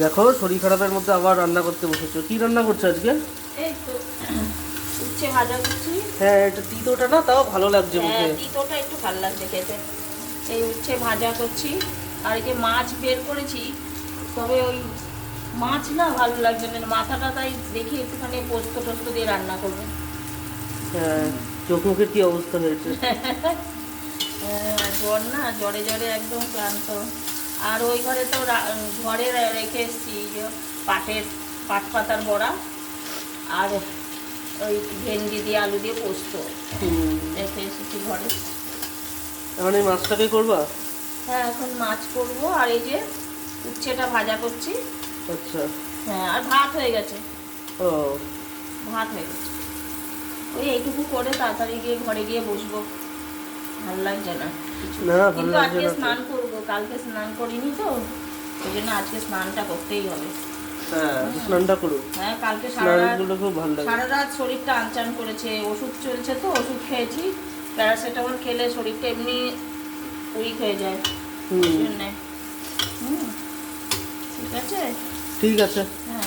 দেখো শরীর খারাপের মধ্যে আবার রান্না করতে বসেছো। কি রান্না করছো আজকে? এই তো উচ্ছে ভাজা করছি। হ্যাঁ, এটা তিতোটা না, তাও ভালো লাগছে হ্যাঁ, মুখে। তিতোটা একটু ভালো লাগছে খেতে। এই উচ্ছে ভাজা করছি। আর এই যে মাছ বের করেছি, তবে ওই মাছ না ভালো লাগছে না, মাথাটা তাই দেখি একটুখানি পোস্ত টোস্ত দিয়ে রান্না করবো। হ্যাঁ, চোখ মুখের কি অবস্থা হয়েছে? জ্বর না, জ্বরে জ্বরে একদম ক্লান্ত। আর ওই ঘরে তো ঘরে রেখে এসেছি যে পাট পাতার বড়া আর ওই ভেন্ডি দিয়ে আলু দিয়ে পোস্ত রেখে এসেছি ঘরে। এখন এই মাছটাকে করবা? হ্যাঁ, এখন মাছ করব। আর এই যে উচ্ছেটা ভাজা করছি। আচ্ছা। হ্যাঁ, আর ভাত হয়ে গেছে। ও, ভাত হয়ে গেছে। ওই এইটুকু করে তাড়াতাড়ি গিয়ে ঘরে গিয়ে বসবো। ভালো লাগছে না কিছু। না ভালো কিন্তু লাগছে আজকে না তো। স্নান করবো, কালকে স্নান করিনি তো, ওই জন্য আজকে স্নানটা করতেই হবে। হ্যাঁ, স্নানটা করো। হ্যাঁ, কালকে স্নানগুলো খুব ভালো লাগে। সারা রাত শরীরটা আনচান করেছে। ওষুধ চলছে তো, ওষুধ খেয়েছি। প্যারাসিটামল খেলে শরীরটা এমনি উইক হয়ে যায়। ওই জন্যে। ঠিক আছে। ঠিক আছে। হ্যাঁ,